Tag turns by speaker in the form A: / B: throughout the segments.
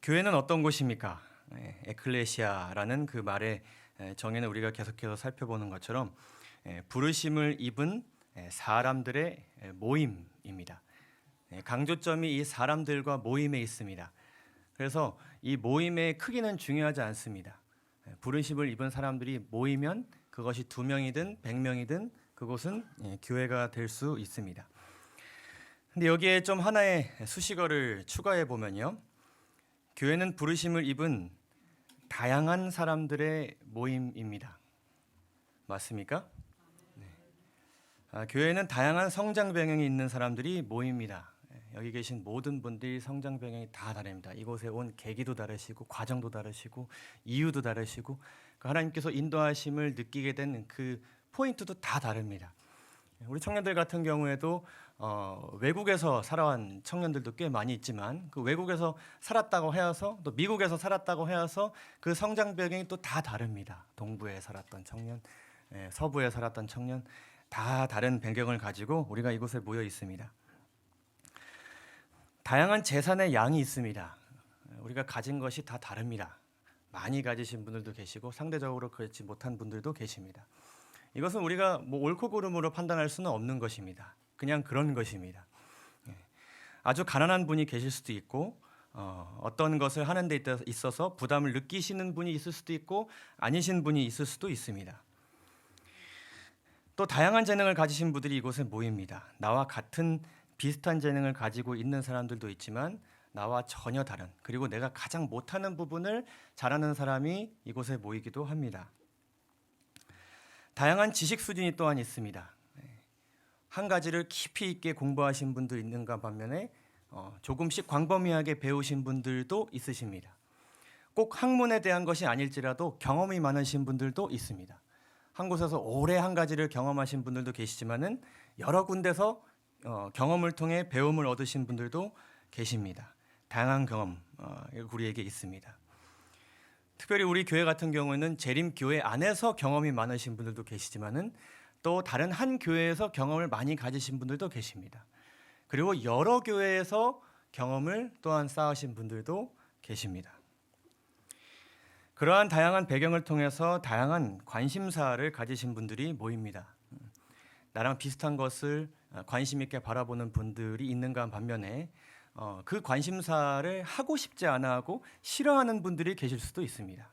A: 교회는 어떤 곳입니까? 에클레시아라는 그 말의 정의는 우리가 계속해서 살펴보는 것처럼 부르심을 입은 사람들의 모임입니다. 강조점이 이 사람들과 모임에 있습니다. 그래서 이 모임의 크기는 중요하지 않습니다. 부르심을 입은 사람들이 모이면 그것이 2명이든 100명이든 그곳은 교회가 될 수 있습니다. 근데 여기에 좀 하나의 수식어를 추가해 보면요. 교회는 부르심을 입은 다양한 사람들의 모임입니다. 맞습니까? 네. 교회는 다양한 성장 배경이 있는 사람들이 모입니다. 여기 계신 모든 분들이 성장 배경이 다 다릅니다. 이곳에 온 계기도 다르시고 과정도 다르시고 이유도 다르시고 하나님께서 인도하심을 느끼게 된 그 포인트도 다 다릅니다. 우리 청년들 같은 경우에도 외국에서 살아온 청년들도 꽤 많이 있지만 그 외국에서 살았다고 해서 또 미국에서 살았다고 해서 그 성장 배경이 또 다 다릅니다. 동부에 살았던 청년, 서부에 살았던 청년 다 다른 배경을 가지고 우리가 이곳에 모여 있습니다. 다양한 재산의 양이 있습니다. 우리가 가진 것이 다 다릅니다. 많이 가지신 분들도 계시고 상대적으로 그렇지 못한 분들도 계십니다. 이것은 우리가 옳고 그름으로 판단할 수는 없는 것입니다. 그냥 그런 것입니다. 아주 가난한 분이 계실 수도 있고 어떤 것을 하는 데 있어서 부담을 느끼시는 분이 있을 수도 있고 아니신 분이 있을 수도 있습니다. 또 다양한 재능을 가지신 분들이 이곳에 모입니다. 나와 같은 비슷한 재능을 가지고 있는 사람들도 있지만 나와 전혀 다른, 그리고 내가 가장 못하는 부분을 잘하는 사람이 이곳에 모이기도 합니다. 다양한 지식 수준이 또한 있습니다. 한 가지를 깊이 있게 공부하신 분도 있는가 반면에 조금씩 광범위하게 배우신 분들도 있으십니다. 꼭 학문에 대한 것이 아닐지라도 경험이 많으신 분들도 있습니다. 한 곳에서 오래 한 가지를 경험하신 분들도 계시지만은 여러 군데서 경험을 통해 배움을 얻으신 분들도 계십니다. 다양한 경험 우리에게 있습니다. 특별히 우리 교회 같은 경우에는 재림 교회 안에서 경험이 많으신 분들도 계시지만은 또 다른 한 교회에서 경험을 많이 가지신 분들도 계십니다. 그리고 여러 교회에서 경험을 또한 쌓으신 분들도 계십니다. 그러한 다양한 배경을 통해서 다양한 관심사를 가지신 분들이 모입니다. 나랑 비슷한 것을 관심 있게 바라보는 분들이 있는가 반면에 그 관심사를 하고 싶지 않아 하고 싫어하는 분들이 계실 수도 있습니다.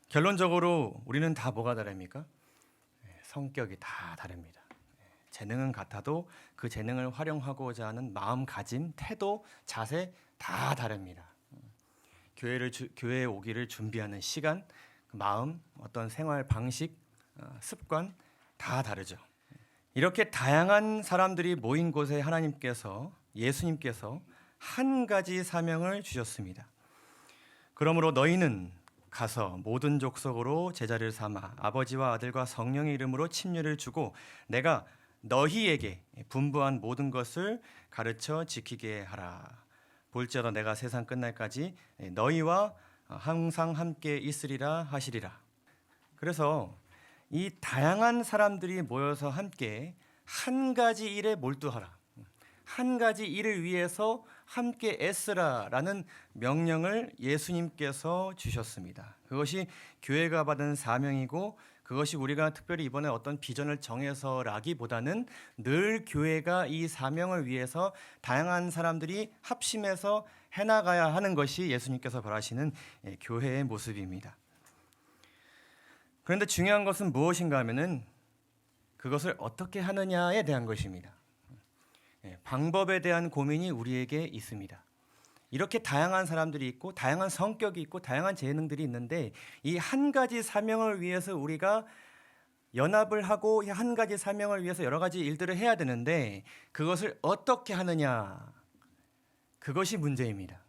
A: 결론적으로 우리는 다 뭐가 다릅니까? 성격이 다 다릅니다. 재능은 같아도 그 재능을 활용하고자 하는 마음가짐, 태도, 자세 다 다릅니다. 교회에 오기를 준비하는 시간, 마음, 어떤 생활 방식, 습관 다 다르죠. 이렇게 다양한 사람들이 모인 곳에 예수님께서 한 가지 사명을 주셨습니다. 그러므로 너희는 가서 모든 족속으로 제자를 삼아 아버지와 아들과 성령의 이름으로 침례를 주고 내가 너희에게 분부한 모든 것을 가르쳐 지키게 하라. 볼지어다 내가 세상 끝날까지 너희와 항상 함께 있으리라 하시리라. 그래서 이 다양한 사람들이 모여서 함께 한 가지 일에 몰두하라. 한 가지 일을 위해서 함께 애쓰라라는 명령을 예수님께서 주셨습니다. 그것이 교회가 받은 사명이고 그것이 우리가 특별히 이번에 어떤 비전을 정해서라기보다는 늘 교회가 이 사명을 위해서 다양한 사람들이 합심해서 해나가야 하는 것이 예수님께서 바라시는 교회의 모습입니다. 그런데 중요한 것은 무엇인가 하면은 그것을 어떻게 하느냐에 대한 것입니다. 방법에 대한 고민이 우리에게 있습니다. 이렇게 다양한 사람들이 있고 다양한 성격이 있고 다양한 재능들이 있는데 이 한 가지 사명을 위해서 우리가 연합을 하고 이 한 가지 사명을 위해서 여러 가지 일들을 해야 되는데 그것을 어떻게 하느냐, 그것이 문제입니다.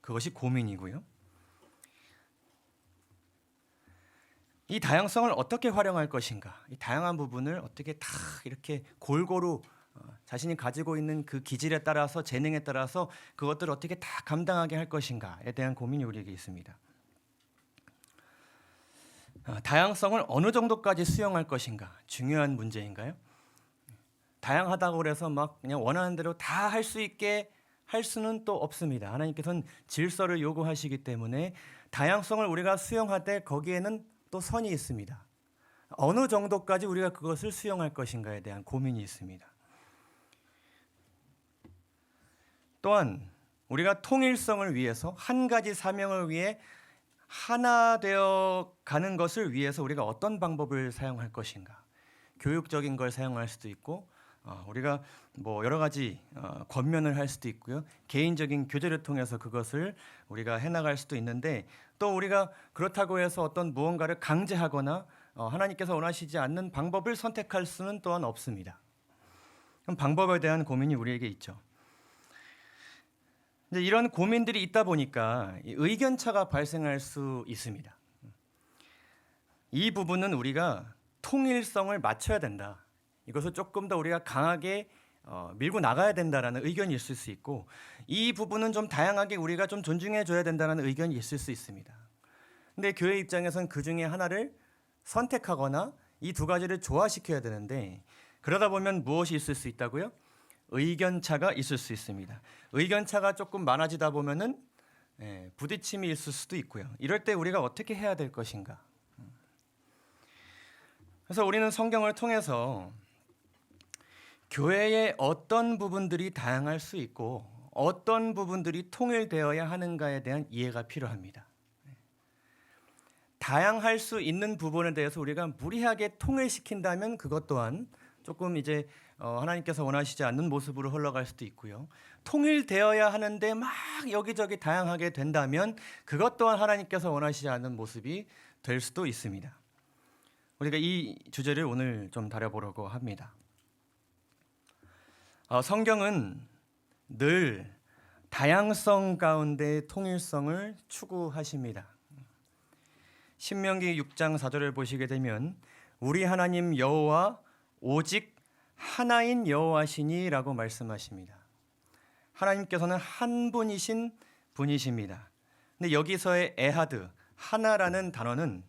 A: 그것이 고민이고요. 이 다양성을 어떻게 활용할 것인가, 이 다양한 부분을 어떻게 다 이렇게 골고루 자신이 가지고 있는 그 기질에 따라서 재능에 따라서 그것들을 어떻게 다 감당하게 할 것인가에 대한 고민이 우리에게 있습니다. 다양성을 어느 정도까지 수용할 것인가 중요한 문제인가요? 다양하다고 해서 막 그냥 원하는 대로 다 할 수 있게 할 수는 또 없습니다. 하나님께서는 질서를 요구하시기 때문에 다양성을 우리가 수용할 때 거기에는 또 선이 있습니다. 어느 정도까지 우리가 그것을 수용할 것인가에 대한 고민이 있습니다. 또한 우리가 통일성을 위해서 한 가지 사명을 위해 하나 되어 가는 것을 위해서 우리가 어떤 방법을 사용할 것인가? 교육적인 걸 사용할 수도 있고 우리가 뭐 여러 가지 권면을 할 수도 있고요. 개인적인 교제를 통해서 그것을 우리가 해나갈 수도 있는데 또 우리가 그렇다고 해서 어떤 무언가를 강제하거나 하나님께서 원하시지 않는 방법을 선택할 수는 또한 없습니다. 그럼 방법에 대한 고민이 우리에게 있죠. 이제 이런 고민들이 있다 보니까 의견차가 발생할 수 있습니다. 이 부분은 우리가 통일성을 맞춰야 된다. 이것을 조금 더 우리가 강하게 밀고 나가야 된다라는 의견이 있을 수 있고 이 부분은 좀 다양하게 우리가 좀 존중해 줘야 된다는 의견이 있을 수 있습니다. 근데 교회 입장에서는 그 중에 하나를 선택하거나 이 두 가지를 조화시켜야 되는데 그러다 보면 무엇이 있을 수 있다고요? 의견차가 있을 수 있습니다. 의견차가 조금 많아지다 보면은 부딪힘이 있을 수도 있고요. 이럴 때 우리가 어떻게 해야 될 것인가? 그래서 우리는 성경을 통해서 교회의 어떤 부분들이 다양할 수 있고 어떤 부분들이 통일되어야 하는가에 대한 이해가 필요합니다. 다양할 수 있는 부분에 대해서 우리가 무리하게 통일시킨다면 그것 또한 조금 이제 하나님께서 원하시지 않는 모습으로 흘러갈 수도 있고요. 통일되어야 하는데 막 여기저기 다양하게 된다면 그것 또한 하나님께서 원하시지 않는 모습이 될 수도 있습니다. 우리가 이 주제를 오늘 좀 다뤄보려고 합니다. 성경은 늘 다양성 가운데 통일성을 추구하십니다. 신명기 6장 4절을 보시게 되면 우리 하나님 여호와 오직 하나인 여호와시니라고 말씀하십니다. 하나님께서는 한 분이신 분이십니다. 근데 여기서의 에하드, 하나라는 단어는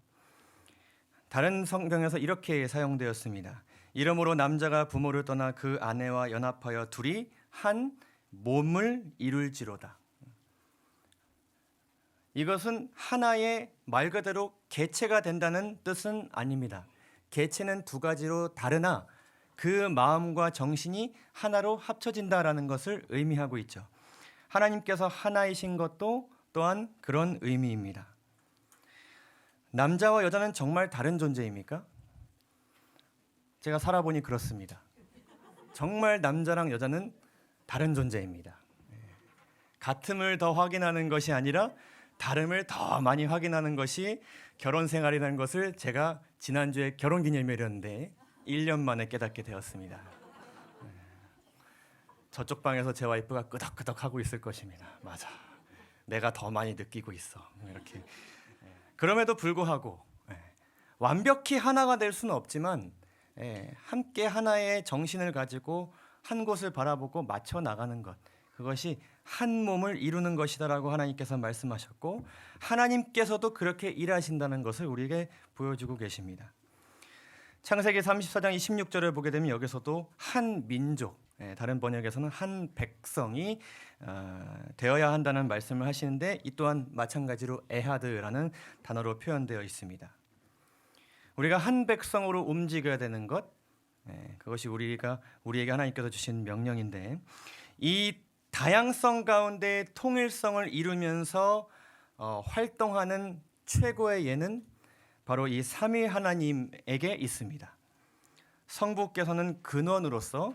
A: 다른 성경에서 이렇게 사용되었습니다. 이러므로 남자가 부모를 떠나 그 아내와 연합하여 둘이 한 몸을 이룰지로다. 이것은 하나의 말 그대로 개체가 된다는 뜻은 아닙니다. 개체는 두 가지로 다르나 그 마음과 정신이 하나로 합쳐진다라는 것을 의미하고 있죠. 하나님께서 하나이신 것도 또한 그런 의미입니다. 남자와 여자는 정말 다른 존재입니까? 제가 살아보니 그렇습니다. 정말 남자랑 여자는 다른 존재입니다. 같음을 더 확인하는 것이 아니라 다름을 더 많이 확인하는 것이 결혼 생활이라는 것을 제가 지난주에 결혼기념일이었는데 1년 만에 깨닫게 되었습니다. 저쪽 방에서 제 와이프가 끄덕끄덕 하고 있을 것입니다. 맞아, 내가 더 많이 느끼고 있어. 이렇게. 그럼에도 불구하고 완벽히 하나가 될 수는 없지만 함께 하나의 정신을 가지고 한 곳을 바라보고 맞춰 나가는 것, 그것이 한 몸을 이루는 것이다라고 하나님께서 말씀하셨고 하나님께서도 그렇게 일하신다는 것을 우리에게 보여주고 계십니다. 창세기 34장 26절을 보게 되면 여기서도 한 민족, 다른 번역에서는 한 백성이 되어야 한다는 말씀을 하시는데 이 또한 마찬가지로 에하드라는 단어로 표현되어 있습니다. 우리가 한 백성으로 움직여야 되는 것, 그것이 우리에게 하나님께서 주신 명령인데 이 다양성 가운데 통일성을 이루면서 활동하는 최고의 예는 바로 이 삼위 하나님에게 있습니다. 성부께서는 근원으로서,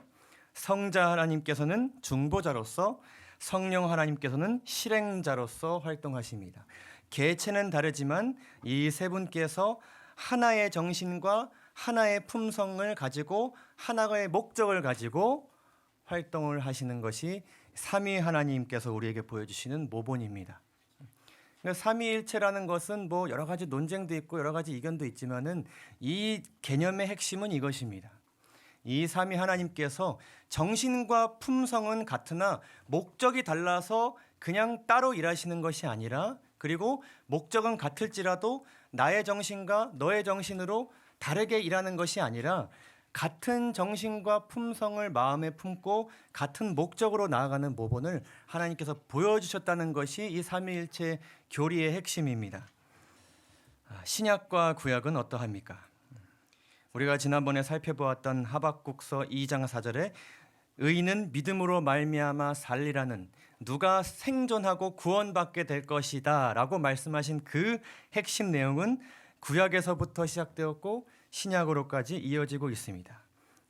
A: 성자 하나님께서는 중보자로서, 성령 하나님께서는 실행자로서 활동하십니다. 개체는 다르지만 이 세 분께서 하나의 정신과 하나의 품성을 가지고 하나의 목적을 가지고 활동을 하시는 것이 삼위 하나님께서 우리에게 보여주시는 모본입니다. 그러니까 삼위일체라는 것은 뭐 여러 가지 논쟁도 있고 여러 가지 이견도 있지만은 이 개념의 핵심은 이것입니다. 이 삼위 하나님께서 정신과 품성은 같으나 목적이 달라서 그냥 따로 일하시는 것이 아니라, 그리고 목적은 같을지라도 나의 정신과 너의 정신으로 다르게 일하는 것이 아니라 같은 정신과 품성을 마음에 품고 같은 목적으로 나아가는 모본을 하나님께서 보여주셨다는 것이 이 삼위일체 교리의 핵심입니다. 신약과 구약은 어떠합니까? 우리가 지난번에 살펴보았던 하박국서 2장 4절에 의인은 믿음으로 말미암아 살리라는, 누가 생존하고 구원받게 될 것이다 라고 말씀하신 그 핵심 내용은 구약에서부터 시작되었고 신약으로까지 이어지고 있습니다.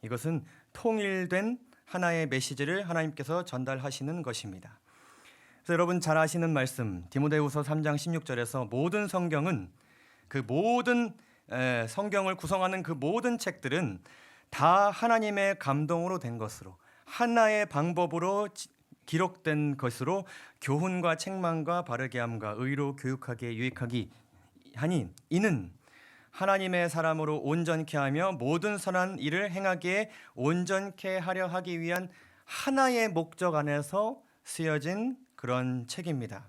A: 이것은 통일된 하나의 메시지를 하나님께서 전달하시는 것입니다. 그래서 여러분 잘 아시는 말씀, 디모데후서 3장 16절에서 모든 성경은, 그 모든 성경을 구성하는 그 모든 책들은 다 하나님의 감동으로 된 것으로, 하나의 방법으로 기록된 것으로 교훈과 책망과 바르게 함과 의로 교육하기에 유익하기 하니, 이는 하나님의 사람으로 온전케 하며 모든 선한 일을 행하기에 온전케 하려 하기 위한 하나의 목적 안에서 쓰여진 그런 책입니다.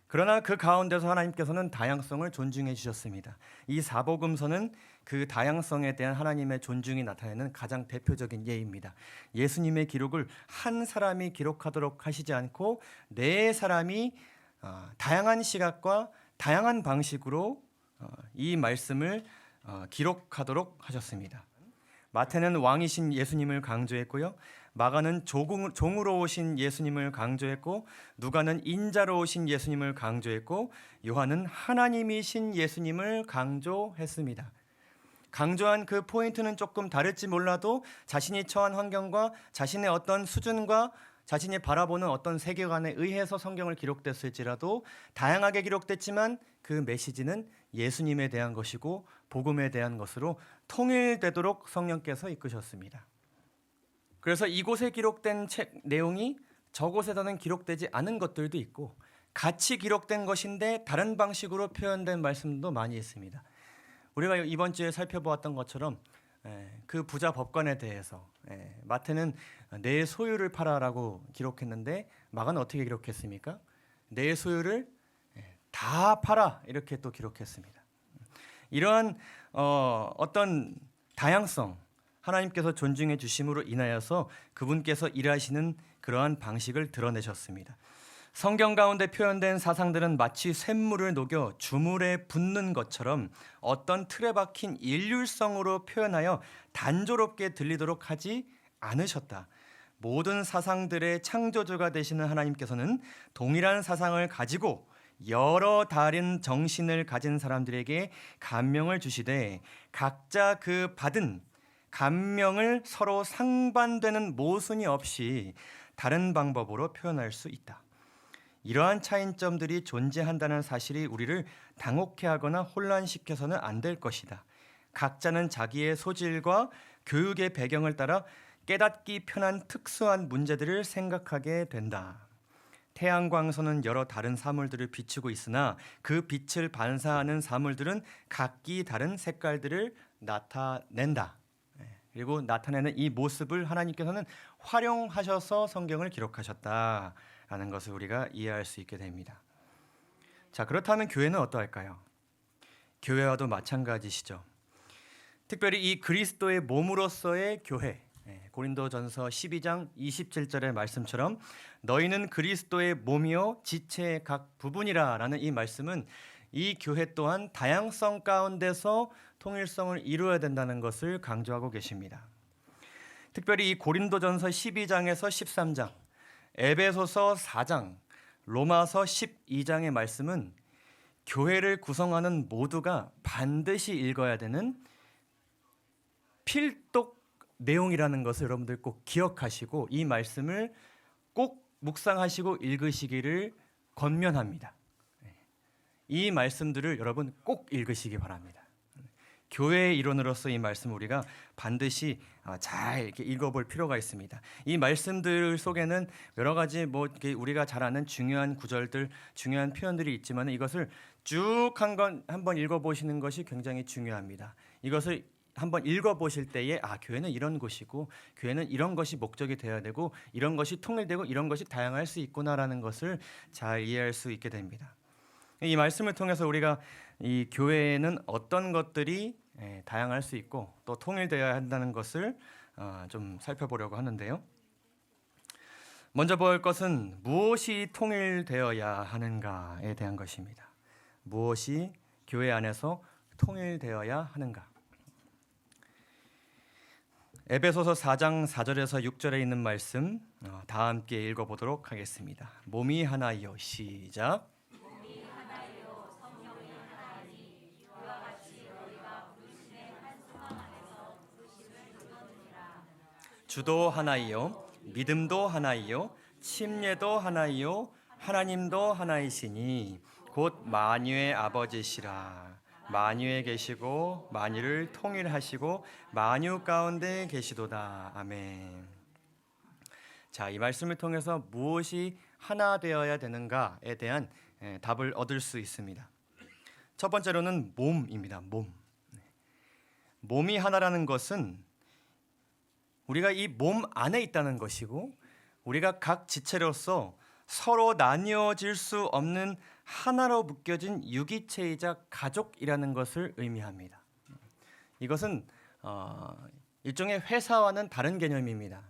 A: 그러나 그 가운데서 하나님께서는 다양성을 존중해 주셨습니다. 이 사복음서는 그 다양성에 대한 하나님의 존중이 나타내는 가장 대표적인 예입니다. 예수님의 기록을 한 사람이 기록하도록 하시지 않고 네 사람이 다양한 시각과 다양한 방식으로 이 말씀을 기록하도록 하셨습니다. 마태는 왕이신 예수님을 강조했고요. 마가는 종으로 오신 예수님을 강조했고, 누가는 인자로 오신 예수님을 강조했고, 요한은 하나님이신 예수님을 강조했습니다. 강조한 그 포인트는 조금 다를지 몰라도 자신이 처한 환경과 자신의 어떤 수준과 자신이 바라보는 어떤 세계관에 의해서 성경을 기록됐을지라도 다양하게 기록됐지만 그 메시지는 예수님에 대한 것이고 복음에 대한 것으로 통일되도록 성령께서 이끄셨습니다. 그래서 이곳에 기록된 책 내용이 저곳에서는 기록되지 않은 것들도 있고, 같이 기록된 것인데 다른 방식으로 표현된 말씀도 많이 있습니다. 우리가 이번 주에 살펴보았던 것처럼 그 부자 법관에 대해서 마태는 내 소유를 팔아라고 기록했는데 마가는 어떻게 기록했습니까? 내 소유를 다 팔아, 이렇게 또 기록했습니다. 이러한 어떤 다양성, 하나님께서 존중해 주심으로 인하여서 그분께서 일하시는 그러한 방식을 드러내셨습니다. 성경 가운데 표현된 사상들은 마치 쇳물을 녹여 주물에 붓는 것처럼 어떤 틀에 박힌 일률성으로 표현하여 단조롭게 들리도록 하지 않으셨다. 모든 사상들의 창조주가 되시는 하나님께서는 동일한 사상을 가지고 여러 다른 정신을 가진 사람들에게 감명을 주시되 각자 그 받은 감명을 서로 상반되는 모순이 없이 다른 방법으로 표현할 수 있다. 이러한 차이점들이 존재한다는 사실이 우리를 당혹해 하거나 혼란시켜서는 안 될 것이다. 각자는 자기의 소질과 교육의 배경을 따라 깨닫기 편한 특수한 문제들을 생각하게 된다. 태양광선은 여러 다른 사물들을 비추고 있으나 그 빛을 반사하는 사물들은 각기 다른 색깔들을 나타낸다. 그리고 나타내는 이 모습을 하나님께서는 활용하셔서 성경을 기록하셨다라는 것을 우리가 이해할 수 있게 됩니다. 자, 그렇다면 교회는 어떠할까요? 교회와도 마찬가지시죠. 특별히 이 그리스도의 몸으로서의 교회, 고린도전서 12장 27절의 말씀처럼 너희는 그리스도의 몸이요 지체의 각 부분이라라는 이 말씀은 이 교회 또한 다양성 가운데서 통일성을 이루어야 된다는 것을 강조하고 계십니다. 특별히 이 고린도전서 12장에서 13장, 에베소서 4장, 로마서 12장의 말씀은 교회를 구성하는 모두가 반드시 읽어야 되는 필독 내용이라는 것을 여러분들 꼭 기억하시고 이 말씀을 꼭 묵상하시고 읽으시기를 권면합니다. 이 말씀들을 여러분 꼭 읽으시기 바랍니다. 교회의 일원으로서 이 말씀을 우리가 반드시 잘 이렇게 읽어볼 필요가 있습니다. 이 말씀들 속에는 여러 가지 우리가 잘 아는 중요한 구절들, 중요한 표현들이 있지만 이것을 쭉 한번 읽어보시는 것이 굉장히 중요합니다. 이것을 한번 읽어보실 때에 교회는 이런 곳이고 교회는 이런 것이 목적이 되어야 되고 이런 것이 통일되고 이런 것이 다양할 수 있구나라는 것을 잘 이해할 수 있게 됩니다. 이 말씀을 통해서 우리가 이 교회에는 어떤 것들이 다양할 수 있고 또 통일되어야 한다는 것을 좀 살펴보려고 하는데요. 먼저 볼 것은 무엇이 통일되어야 하는가에 대한 것입니다. 무엇이 교회 안에서 통일되어야 하는가? 에베소서 4장 4절에서 6절에 있는 말씀 다 함께 읽어보도록 하겠습니다. 몸이 하나이요. 시작. 몸이 하나이요 성령이 하나이니 이와 같이 너희가 부르심의 한 소망 안에서 부르심을 이루느니라. 주도 하나이요 믿음도 하나이요 침례도 하나이요 하나님도 하나이시니 곧 만유의 아버지시라. 만유에 계시고 만유를 통일하시고 만유 가운데 계시도다. 아멘. 자, 이 말씀을 통해서 무엇이 하나 되어야 되는가에 대한 답을 얻을 수 있습니다. 첫 번째로는 몸입니다. 몸. 몸이 하나라는 것은 우리가 이 몸 안에 있다는 것이고 우리가 각 지체로서 서로 나뉘어질 수 없는 하나로 묶여진 유기체이자 가족이라는 것을 의미합니다. 이것은 일종의 회사와는 다른 개념입니다.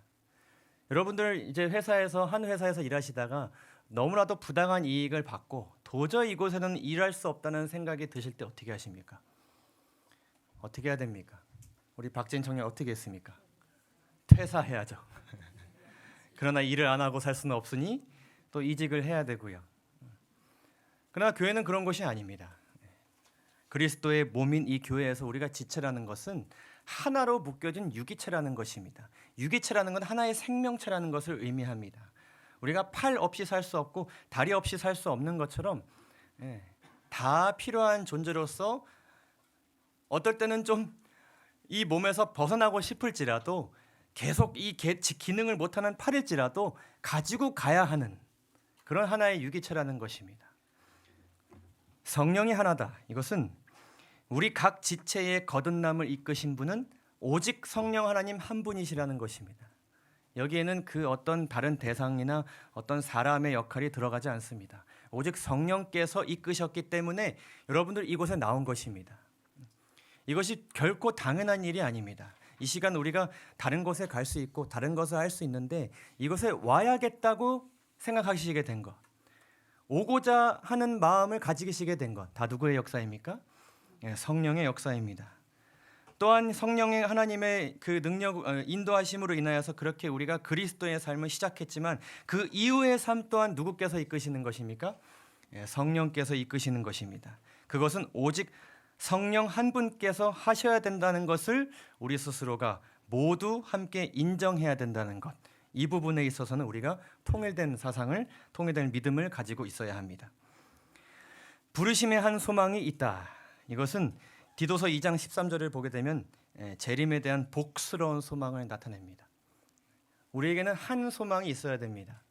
A: 여러분들 이제 한 회사에서 일하시다가 너무나도 부당한 이익을 받고 도저히 이곳에는 일할 수 없다는 생각이 드실 때 어떻게 하십니까? 어떻게 해야 됩니까? 우리 박진 청년 어떻게 했습니까? 퇴사해야죠. 그러나 일을 안 하고 살 수는 없으니 또 이직을 해야 되고요. 그러나 교회는 그런 것이 아닙니다. 그리스도의 몸인 이 교회에서 우리가 지체라는 것은 하나로 묶여진 유기체라는 것입니다. 유기체라는 건 하나의 생명체라는 것을 의미합니다. 우리가 팔 없이 살 수 없고 다리 없이 살 수 없는 것처럼 다 필요한 존재로서 어떨 때는 좀 이 몸에서 벗어나고 싶을지라도 계속 이 기능을 못하는 팔일지라도 가지고 가야 하는 그런 하나의 유기체라는 것입니다. 성령이 하나다. 이것은 우리 각 지체의 거듭남을 이끄신 분은 오직 성령 하나님 한 분이시라는 것입니다. 여기에는 그 어떤 다른 대상이나 어떤 사람의 역할이 들어가지 않습니다. 오직 성령께서 이끄셨기 때문에 여러분들 이곳에 나온 것입니다. 이것이 결코 당연한 일이 아닙니다. 이 시간 우리가 다른 곳에 갈 수 있고 다른 것을 할 수 있는데 이곳에 와야겠다고 생각하시게 된 것, 오고자 하는 마음을 가지시게 된 것, 다 누구의 역사입니까? 성령의 역사입니다. 또한 성령의 하나님의 그 능력, 인도하심으로 인하여서 그렇게 우리가 그리스도의 삶을 시작했지만 그 이후의 삶 또한 누구께서 이끄시는 것입니까? 성령께서 이끄시는 것입니다. 그것은 오직 성령 한 분께서 하셔야 된다는 것을 우리 스스로가 모두 함께 인정해야 된다는 것, 이 부분에 있어서는 우리가 통일된 사상을, 통일된 믿음을 가지고 있어야 합니다. 부르심의 한 소망이 있다. 이것은 디도서 2장 13절을 보게 되면 재림에 대한 복스러운 소망을 나타냅니다. 우리에게는 한 소망이 있어야 됩니다.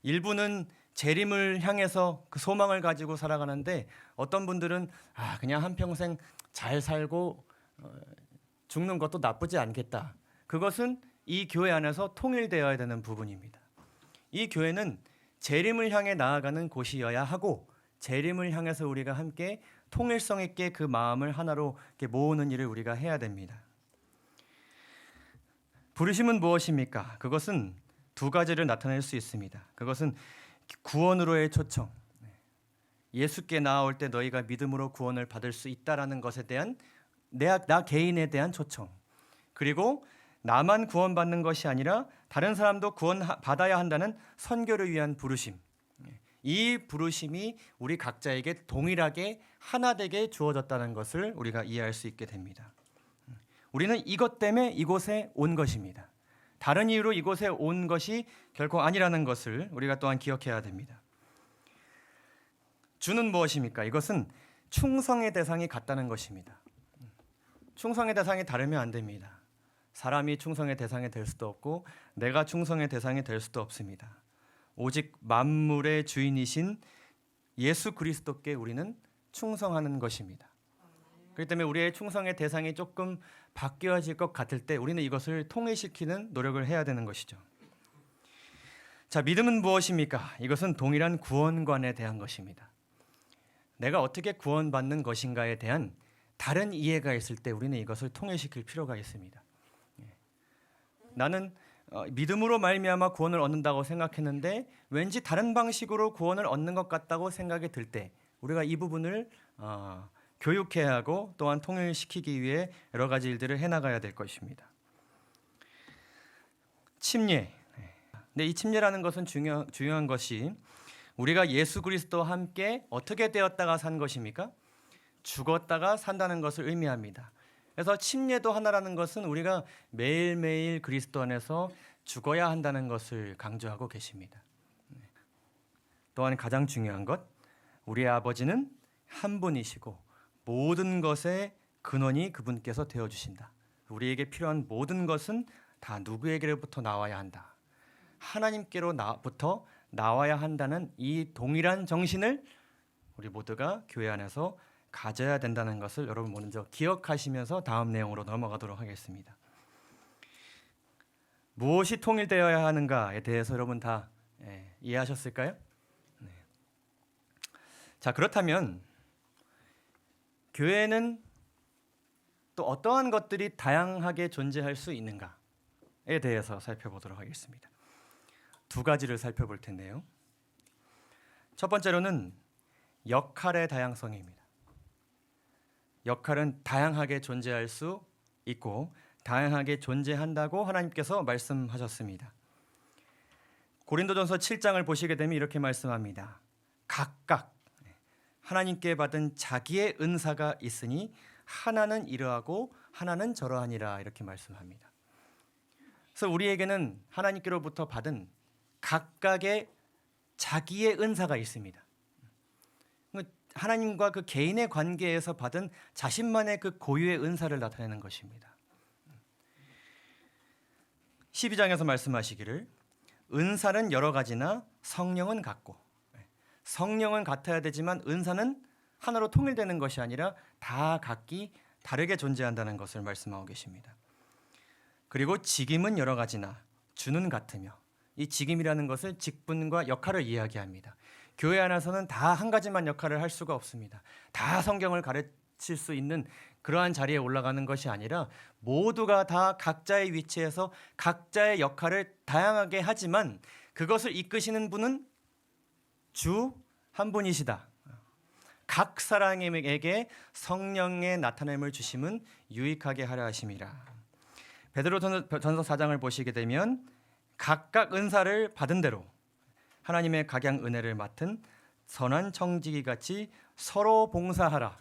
A: 일부는 재림을 향해서 그 소망을 가지고 살아가는데 어떤 분들은 그냥 한평생 잘 살고 죽는 것도 나쁘지 않겠다. 그것은 이 교회 안에서 통일되어야 되는 부분입니다. 이 교회는 재림을 향해 나아가는 곳이어야 하고 재림을 향해서 우리가 함께 통일성 있게 그 마음을 하나로 이렇게 모으는 일을 우리가 해야 됩니다. 부르심은 무엇입니까? 그것은 두 가지를 나타낼 수 있습니다. 그것은 구원으로의 초청, 예수께 나아올 때 너희가 믿음으로 구원을 받을 수 있다라는 것에 대한 나 개인에 대한 초청, 그리고 나만 구원받는 것이 아니라 다른 사람도 구원받아야 한다는 선교를 위한 부르심, 이 부르심이 우리 각자에게 동일하게 하나 되게 주어졌다는 것을 우리가 이해할 수 있게 됩니다. 우리는 이것 때문에 이곳에 온 것입니다. 다른 이유로 이곳에 온 것이 결코 아니라는 것을 우리가 또한 기억해야 됩니다. 주는 무엇입니까? 이것은 충성의 대상이 같다는 것입니다. 충성의 대상이 다르면 안 됩니다. 사람이 충성의 대상이 될 수도 없고 내가 충성의 대상이 될 수도 없습니다. 오직 만물의 주인이신 예수 그리스도께 우리는 충성하는 것입니다. 그렇기 때문에 우리의 충성의 대상이 조금 바뀌어질 것 같을 때 우리는 이것을 통일시키는 노력을 해야 되는 것이죠. 자, 믿음은 무엇입니까? 이것은 동일한 구원관에 대한 것입니다. 내가 어떻게 구원받는 것인가에 대한 다른 이해가 있을 때 우리는 이것을 통일시킬 필요가 있습니다. 나는 믿음으로 말미암아 구원을 얻는다고 생각했는데 왠지 다른 방식으로 구원을 얻는 것 같다고 생각이 들 때 우리가 이 부분을 교육해야 하고 또한 통일시키기 위해 여러 가지 일들을 해나가야 될 것입니다. 침례. 근데 이 침례라는 것은 중요한 것이 우리가 예수 그리스도와 함께 어떻게 되었다가 산 것입니까? 죽었다가 산다는 것을 의미합니다. 그래서 침례도 하나라는 것은 우리가 매일매일 그리스도 안에서 죽어야 한다는 것을 강조하고 계십니다. 또한 가장 중요한 것, 우리의 아버지는 한 분이시고 모든 것의 근원이 그분께서 되어주신다. 우리에게 필요한 모든 것은 다 누구에게로부터 나와야 한다. 하나님께로부터 나와야 한다는 이 동일한 정신을 우리 모두가 교회 안에서 가져야 된다는 것을 여러분 먼저 기억하시면서 다음 내용으로 넘어가도록 하겠습니다. 무엇이 통일되어야 하는가에 대해서 여러분 다 이해하셨을까요? 네. 자, 그렇다면 교회는 또 어떠한 것들이 다양하게 존재할 수 있는가에 대해서 살펴보도록 하겠습니다. 두 가지를 살펴볼 텐데요. 첫 번째로는 역할의 다양성입니다. 역할은 다양하게 존재할 수 있고 다양하게 존재한다고 하나님께서 말씀하셨습니다. 고린도전서 7장을 보시게 되면 이렇게 말씀합니다. 각각 하나님께 받은 자기의 은사가 있으니 하나는 이러하고 하나는 저러하니라 이렇게 말씀합니다. 그래서 우리에게는 하나님께로부터 받은 각각의 자기의 은사가 있습니다. 하나님과 그 개인의 관계에서 받은 자신만의 그 고유의 은사를 나타내는 것입니다. 12장에서 말씀하시기를 은사는 여러 가지나 성령은 같고, 성령은 같아야 되지만 은사는 하나로 통일되는 것이 아니라 다 각기 다르게 존재한다는 것을 말씀하고 계십니다. 그리고 직임은 여러 가지나 주는 같으며, 이 직임이라는 것을 직분과 역할을 이야기합니다. 교회 안에서는 다 한 가지만 역할을 할 수가 없습니다. 다 성경을 가르칠 수 있는 그러한 자리에 올라가는 것이 아니라 모두가 다 각자의 위치에서 각자의 역할을 다양하게 하지만 그것을 이끄시는 분은 주 한 분이시다. 각 사람에게 성령의 나타냄을 주심은 유익하게 하려 하심이라. 베드로전서 4장을 보시게 되면 각각 은사를 받은 대로 하나님의 각양 은혜를 맡은 선한 청지기 같이 서로 봉사하라.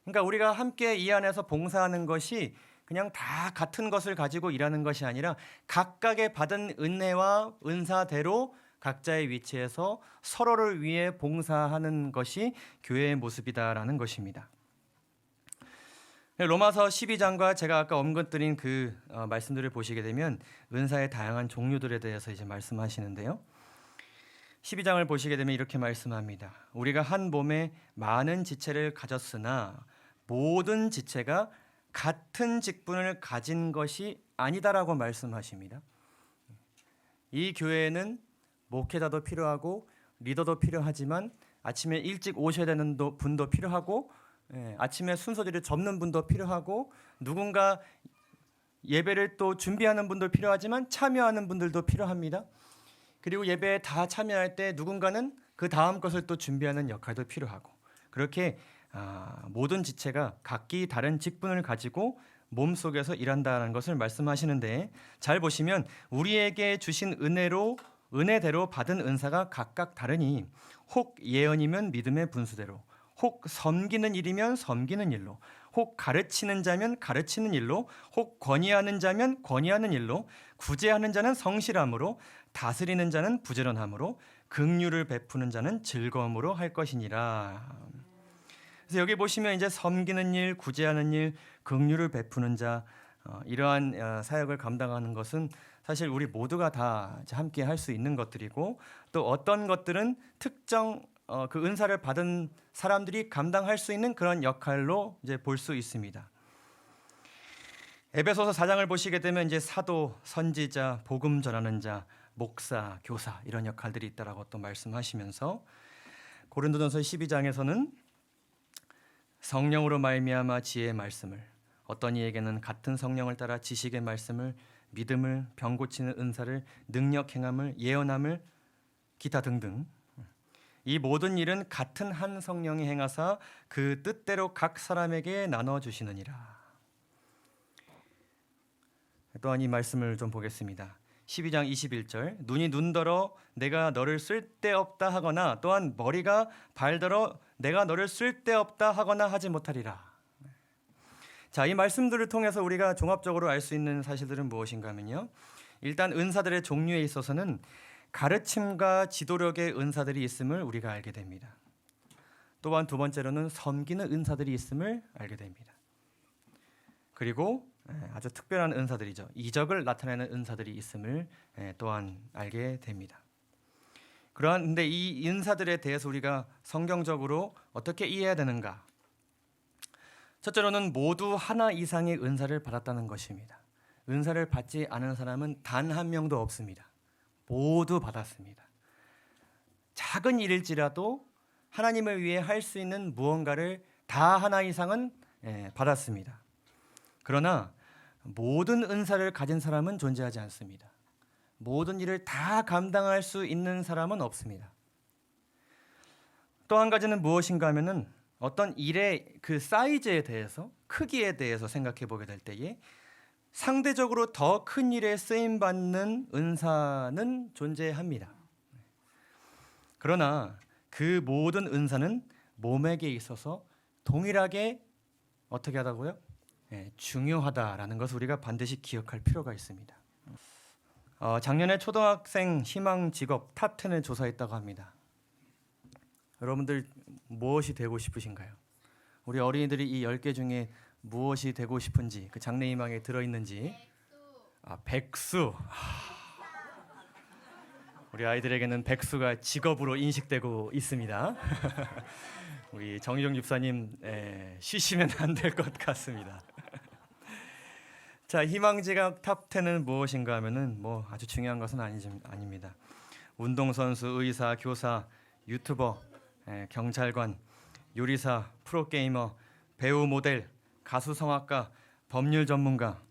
A: 그러니까 우리가 함께 이 안에서 봉사하는 것이 그냥 다 같은 것을 가지고 일하는 것이 아니라 각각의 받은 은혜와 은사대로 각자의 위치에서 서로를 위해 봉사하는 것이 교회의 모습이다라는 것입니다. 로마서 12장과 제가 아까 언급드린 그 말씀들을 보시게 되면 은사의 다양한 종류들에 대해서 이제 말씀하시는데요. 12장을 보시게 되면 이렇게 말씀합니다. 우리가 한 몸에 많은 지체를 가졌으나 모든 지체가 같은 직분을 가진 것이 아니다라고 말씀하십니다. 이 교회에는 목회자도 필요하고 리더도 필요하지만 아침에 일찍 오셔야 되는 분도 필요하고 아침에 순서대로 접는 분도 필요하고 누군가 예배를 또 준비하는 분도 필요하지만 참여하는 분들도 필요합니다. 그리고 예배에 다 참여할 때 누군가는 그 다음 것을 또 준비하는 역할도 필요하고 그렇게 모든 지체가 각기 다른 직분을 가지고 몸속에서 일한다는 것을 말씀하시는데 잘 보시면 우리에게 주신 은혜대로 받은 은사가 각각 다르니 혹 예언이면 믿음의 분수대로 혹 섬기는 일이면 섬기는 일로 혹 가르치는 자면 가르치는 일로 혹 권위하는 자면 권위하는 일로 구제하는 자는 성실함으로 다스리는 자는 부지런함으로 긍휼을 베푸는 자는 즐거움으로 할 것이니라. 그래서 여기 보시면 이제 섬기는 일, 구제하는 일, 긍휼을 베푸는 자 이러한 사역을 감당하는 것은 사실 우리 모두가 다 함께 할 수 있는 것들이고 또 어떤 것들은 특정 그 은사를 받은 사람들이 감당할 수 있는 그런 역할로 이제 볼 수 있습니다. 에베소서 4장을 보시게 되면 이제 사도, 선지자, 복음 전하는 자, 목사, 교사 이런 역할들이 있다라고 또 말씀하시면서 고린도전서 12장에서는 성령으로 말미암아 지혜의 말씀을, 어떤 이에게는 같은 성령을 따라 지식의 말씀을, 믿음을, 병 고치는 은사를, 능력 행함을, 예언함을, 기타 등등. 이 모든 일은 같은 한 성령이 행하사 그 뜻대로 각 사람에게 나눠 주시느니라. 또한 이 말씀을 좀 보겠습니다. 12장 21절, 눈이 눈더러 내가 너를 쓸데없다 하거나 또한 머리가 발더러 내가 너를 쓸데없다 하거나 하지 못하리라. 자, 이 말씀들을 통해서 우리가 종합적으로 알 수 있는 사실들은 무엇인가 하면요, 일단 은사들의 종류에 있어서는 가르침과 지도력의 은사들이 있음을 우리가 알게 됩니다. 또한 두 번째로는 섬기는 은사들이 있음을 알게 됩니다. 그리고 아주 특별한 은사들이죠. 이적을 나타내는 은사들이 있음을 또한 알게 됩니다. 그런데 이 은사들에 대해서 우리가 성경적으로 어떻게 이해해야 되는가? 첫째로는 모두 하나 이상의 은사를 받았다는 것입니다. 은사를 받지 않은 사람은 단 한 명도 없습니다. 모두 받았습니다. 작은 일일지라도 하나님을 위해 할 수 있는 무언가를 다 하나 이상은 받았습니다. 그러나 모든 은사를 가진 사람은 존재하지 않습니다. 모든 일을 다 감당할 수 있는 사람은 없습니다. 또 한 가지는 무엇인가 하면은 어떤 일의 그 사이즈에 대해서, 크기에 대해서 생각해 보게 될 때에 상대적으로 더 큰 일에 쓰임 받는 은사는 존재합니다. 그러나 그 모든 은사는 몸에게 있어서 동일하게 어떻게 하다고요? 중요하다라는 것을 우리가 반드시 기억할 필요가 있습니다. 작년에 초등학생 희망 직업 탑 10을 조사했다고 합니다. 여러분들 무엇이 되고 싶으신가요? 우리 어린이들이 이 10개 중에 무엇이 되고 싶은지, 그 장래희망에 들어있는지. 백수. 우리 아이들에게는 백수가 직업으로 인식되고 있습니다. 우리 정희정 집사님 쉬시면 안 될 것 같습니다. 자, 희망직업 탑 10은 무엇인가 하면은 뭐 아주 중요한 것은 아닙니다. 운동선수, 의사, 교사, 유튜버, 경찰관, 요리사, 프로게이머, 배우, 모델, 가수, 성악가, 법률 전문가.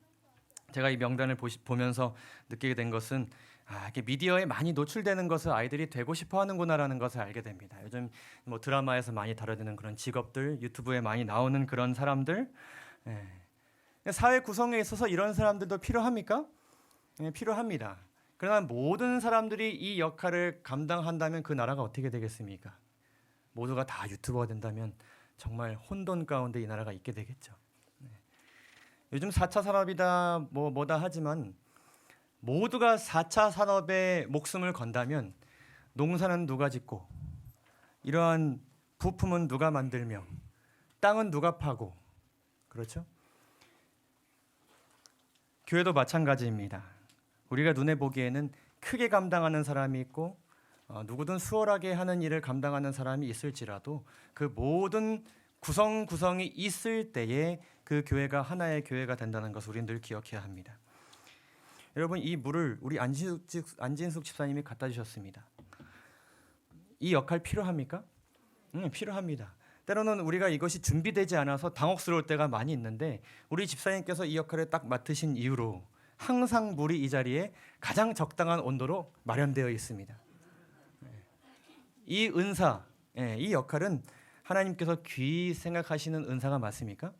A: 제가 이 명단을 보면서 느끼게 된 것은 이렇게 미디어에 많이 노출되는 것을 아이들이 되고 싶어 하는구나라는 것을 알게 됩니다. 요즘 뭐 드라마에서 많이 다뤄지는 그런 직업들, 유튜브에 많이 나오는 그런 사람들, 사회 구성에 있어서 이런 사람들도 필요합니까? 필요합니다. 그러나 모든 사람들이 이 역할을 감당한다면 그 나라가 어떻게 되겠습니까? 모두가 다 유튜버가 된다면 정말 혼돈 가운데 이 나라가 있게 되겠죠. 요즘 4차 산업이다 뭐다 하지만 모두가 4차 산업에 목숨을 건다면 농사는 누가 짓고, 이러한 부품은 누가 만들며, 땅은 누가 파고, 그렇죠? 교회도 마찬가지입니다. 우리가 눈에 보기에는 크게 감당하는 사람이 있고 누구든 수월하게 하는 일을 감당하는 사람이 있을지라도 그 모든 구성이 있을 때에 그 교회가 하나의 교회가 된다는 것을 우리는 늘 기억해야 합니다. 여러분, 이 물을 우리 안진숙 집사님이 갖다 주셨습니다. 이 역할 필요합니까? 필요합니다. 때로는 우리가 이것이 준비되지 않아서 당혹스러울 때가 많이 있는데 우리 집사님께서 이 역할을 딱 맡으신 이후로 항상 물이 이 자리에 가장 적당한 온도로 마련되어 있습니다. 이 은사, 이 역할은 하나님께서 귀히 생각하시는 은사가 맞습니까?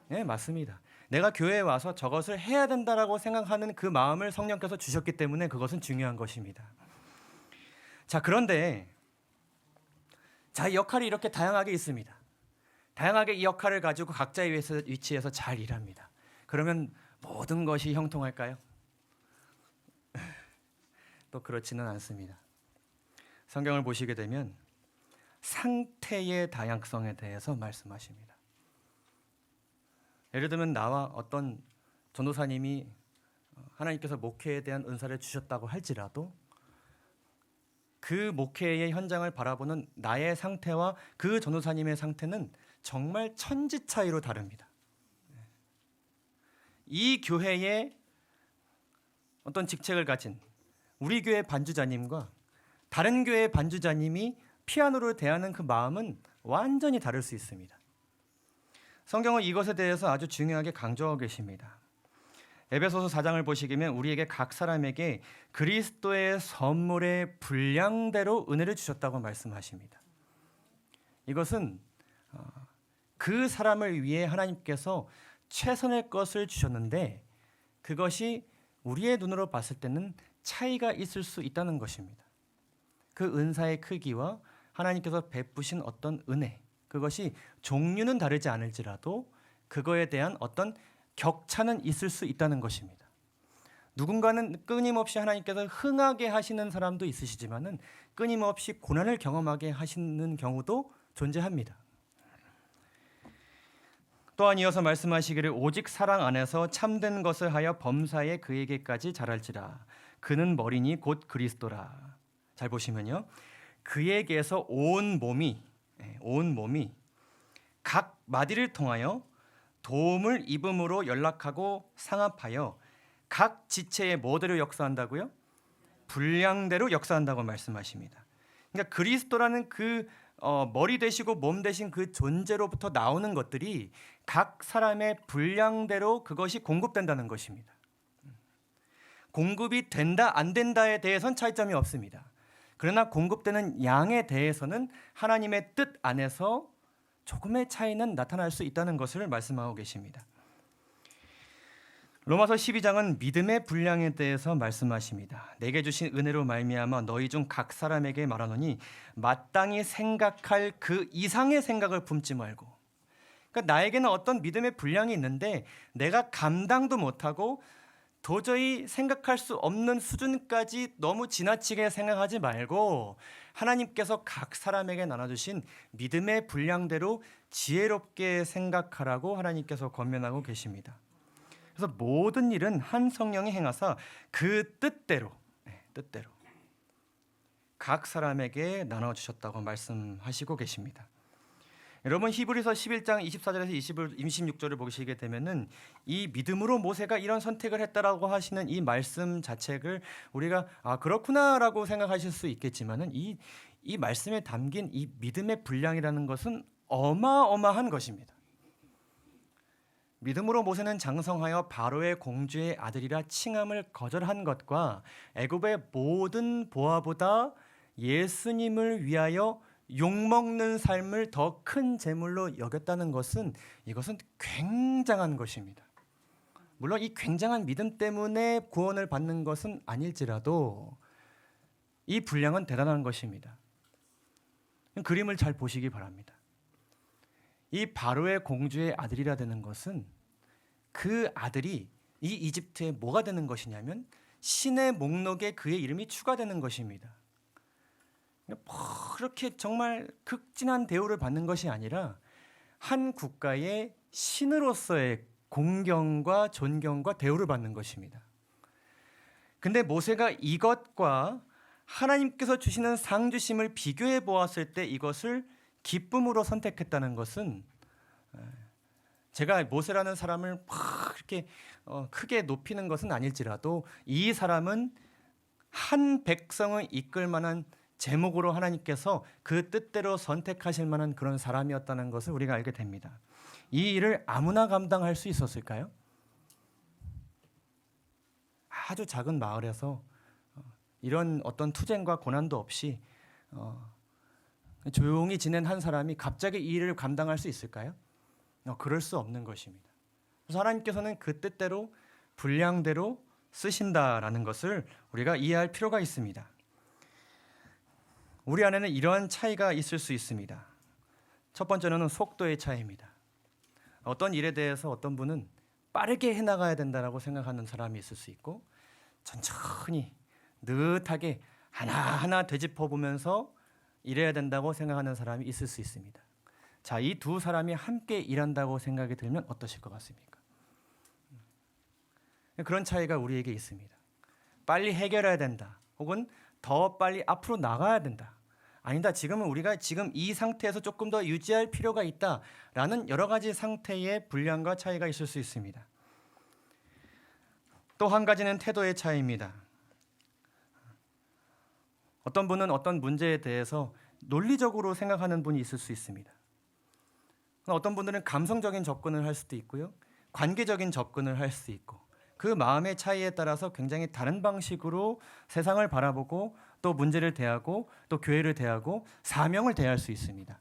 A: 네, 맞습니다. 내가 교회에 와서 저것을 해야 된다라고 생각하는 그 마음을 성령께서 주셨기 때문에 그것은 중요한 것입니다. 자, 그런데 이 역할이 이렇게 다양하게 있습니다. 다양하게 이 역할을 가지고 각자의 위치에서 잘 일합니다. 그러면 모든 것이 형통할까요? 또 그렇지는 않습니다. 성경을 보시게 되면 상태의 다양성에 대해서 말씀하십니다. 예를 들면 나와 어떤 전도사님이 하나님께서 목회에 대한 은사를 주셨다고 할지라도 그 목회의 현장을 바라보는 나의 상태와 그 전도사님의 상태는 정말 천지 차이로 다릅니다. 이 교회의 어떤 직책을 가진 우리 교회 반주자님과 다른 교회 반주자님이 피아노를 대하는 그 마음은 완전히 다를 수 있습니다. 성경은 이것에 대해서 아주 중요하게 강조하고 계십니다. 에베소서 4장을 보시면 우리에게 각 사람에게 그리스도의 선물의 분량대로 은혜를 주셨다고 말씀하십니다. 이것은 그 사람을 위해 하나님께서 최선의 것을 주셨는데 그것이 우리의 눈으로 봤을 때는 차이가 있을 수 있다는 것입니다. 그 은사의 크기와 하나님께서 베푸신 어떤 은혜, 그것이 종류는 다르지 않을지라도 그거에 대한 어떤 격차는 있을 수 있다는 것입니다. 누군가는 끊임없이 하나님께서 흥하게 하시는 사람도 있으시지만은 끊임없이 고난을 경험하게 하시는 경우도 존재합니다. 또한 이어서 말씀하시기를 오직 사랑 안에서 참된 것을 하여 범사에 그에게까지 자랄지라. 그는 머리니 곧 그리스도라. 잘 보시면요. 그에게서 온 몸이 각 마디를 통하여 도움을 입음으로 연락하고 상합하여 각 지체의 뭐대로 역사한다고요? 분량대로 역사한다고 말씀하십니다. 그러니까 그리스도라는 그 머리 되시고 몸 되신 그 존재로부터 나오는 것들이 각 사람의 분량대로 그것이 공급된다는 것입니다. 공급이 된다 안 된다에 대해서는 차이점이 없습니다. 그러나 공급되는 양에 대해서는 하나님의 뜻 안에서 조금의 차이는 나타날 수 있다는 것을 말씀하고 계십니다. 로마서 12장은 믿음의 분량에 대해서 말씀하십니다. 내게 주신 은혜로 말미암아 너희 중 각 사람에게 말하노니 마땅히 생각할 그 이상의 생각을 품지 말고. 그러니까 나에게는 어떤 믿음의 분량이 있는데 내가 감당도 못하고 도저히 생각할 수 없는 수준까지 너무 지나치게 생각하지 말고 하나님께서 각 사람에게 나눠주신 믿음의 분량대로 지혜롭게 생각하라고 하나님께서 권면하고 계십니다. 그래서 모든 일은 한 성령이 행하사 그 뜻대로 각 사람에게 나눠주셨다고 말씀하시고 계십니다. 여러분 히브리서 11장 24절에서 26절을 보시게 되면은 이 믿음으로 모세가 이런 선택을 했다라고 하시는 이 말씀 자체를 우리가 그렇구나라고 생각하실 수 있겠지만은 이 말씀에 담긴 이 믿음의 분량이라는 것은 어마어마한 것입니다. 믿음으로 모세는 장성하여 바로의 공주의 아들이라 칭함을 거절한 것과 애굽의 모든 보아보다 예수님을 위하여 욕먹는 삶을 더 큰 재물로 여겼다는 것은 이것은 굉장한 것입니다. 물론 이 굉장한 믿음 때문에 구원을 받는 것은 아닐지라도 이 분량은 대단한 것입니다. 그림을 잘 보시기 바랍니다. 이 바로의 공주의 아들이라 되는 것은 그 아들이 이 이집트에 뭐가 되는 것이냐면 신의 목록에 그의 이름이 추가되는 것입니다. 그렇게 정말 극진한 대우를 받는 것이 아니라 한 국가의 신으로서의 공경과 존경과 대우를 받는 것입니다. 근데 모세가 이것과 하나님께서 주시는 상 주심을 비교해 보았을 때 이것을 기쁨으로 선택했다는 것은 제가 모세라는 사람을 그렇게 크게 높이는 것은 아닐지라도 이 사람은 한 백성을 이끌 만한 제목으로 하나님께서 그 뜻대로 선택하실 만한 그런 사람이었다는 것을 우리가 알게 됩니다. 이 일을 아무나 감당할 수 있었을까요? 아주 작은 마을에서 이런 어떤 투쟁과 고난도 없이 조용히 지낸 한 사람이 갑자기 이 일을 감당할 수 있을까요? 그럴 수 없는 것입니다. 그래서 하나님께서는 그 뜻대로 분량대로 쓰신다라는 것을 우리가 이해할 필요가 있습니다. 우리 안에는 이러한 차이가 있을 수 있습니다. 첫 번째는 속도의 차이입니다. 어떤 일에 대해서 어떤 분은 빠르게 해나가야 된다고 생각하는 사람이 있을 수 있고 천천히 느긋하게 하나하나 되짚어보면서 일해야 된다고 생각하는 사람이 있을 수 있습니다. 자, 이 두 사람이 함께 일한다고 생각이 들면 어떠실 것 같습니까? 그런 차이가 우리에게 있습니다. 빨리 해결해야 된다. 혹은 더 빨리 앞으로 나가야 된다. 아니다. 지금은 우리가 지금 이 상태에서 조금 더 유지할 필요가 있다라는 여러 가지 상태의 분량과 차이가 있을 수 있습니다. 또 한 가지는 태도의 차이입니다. 어떤 분은 어떤 문제에 대해서 논리적으로 생각하는 분이 있을 수 있습니다. 어떤 분들은 감성적인 접근을 할 수도 있고요. 관계적인 접근을 할 수 있고 그 마음의 차이에 따라서 굉장히 다른 방식으로 세상을 바라보고 또 문제를 대하고 또 교회를 대하고 사명을 대할 수 있습니다.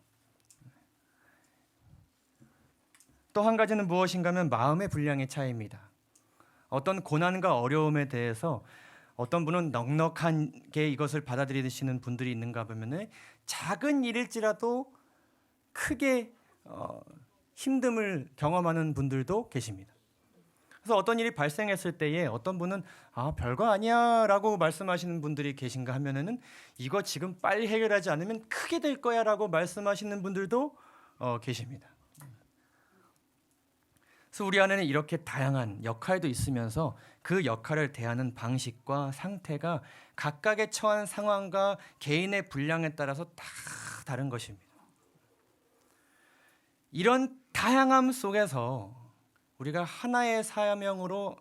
A: 또 한 가지는 무엇인가 하면 마음의 분량의 차이입니다. 어떤 고난과 어려움에 대해서 어떤 분은 넉넉하게 이것을 받아들이시는 분들이 있는가 보면은 작은 일일지라도 크게 힘듦을 경험하는 분들도 계십니다. 그래서 어떤 일이 발생했을 때에 어떤 분은 별거 아니야라고 말씀하시는 분들이 계신가 하면은 이거 지금 빨리 해결하지 않으면 크게 될 거야라고 말씀하시는 분들도 계십니다. 그래서 우리 안에는 이렇게 다양한 역할도 있으면서 그 역할을 대하는 방식과 상태가 각각의 처한 상황과 개인의 분량에 따라서 다 다른 것입니다. 이런 다양함 속에서 우리가 하나의 사명으로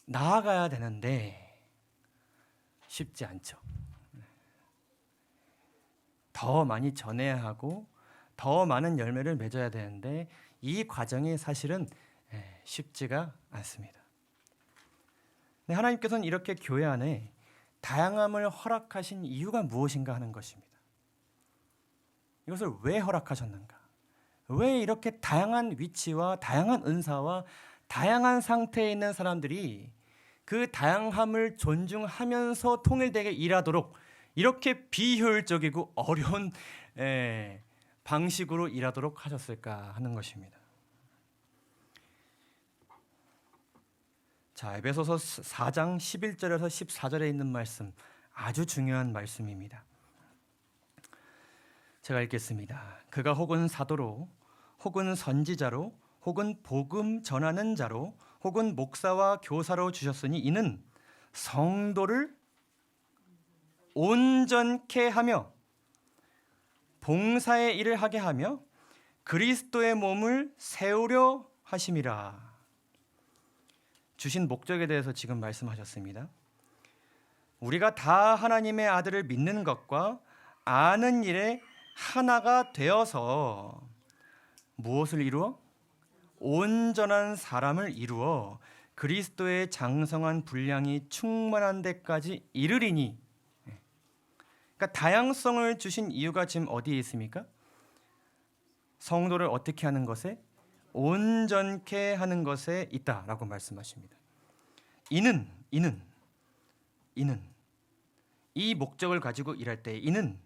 A: 나아가야 되는데 쉽지 않죠. 더 많이 전해야 하고 더 많은 열매를 맺어야 되는데 이 과정이 사실은 쉽지가 않습니다. 하나님께서는 이렇게 교회 안에 다양함을 허락하신 이유가 무엇인가 하는 것입니다. 이것을 왜 허락하셨는가? 왜 이렇게 다양한 위치와 다양한 은사와 다양한 상태에 있는 사람들이 그 다양함을 존중하면서 통일되게 일하도록 이렇게 비효율적이고 어려운 방식으로 일하도록 하셨을까 하는 것입니다. 자, 에베소서 4장 11절에서 14절에 있는 말씀, 아주 중요한 말씀입니다. 제가 읽겠습니다. 그가 혹은 사도로, 혹은 선지자로, 혹은 복음 전하는 자로, 혹은 목사와 교사로 주셨으니 이는 성도를 온전케 하며 봉사의 일을 하게 하며 그리스도의 몸을 세우려 하심이라. 주신 목적에 대해서 지금 말씀하셨습니다. 우리가 다 하나님의 아들을 믿는 것과 아는 일에 하나가 되어서 무엇을 이루어? 온전한 사람을 이루어 그리스도의 장성한 분량이 충만한 데까지 이르리니. 그러니까 다양성을 주신 이유가 지금 어디에 있습니까? 성도를 어떻게 하는 것에? 온전케 하는 것에 있다라고 말씀하십니다. 이는 이 목적을 가지고 일할 때 이는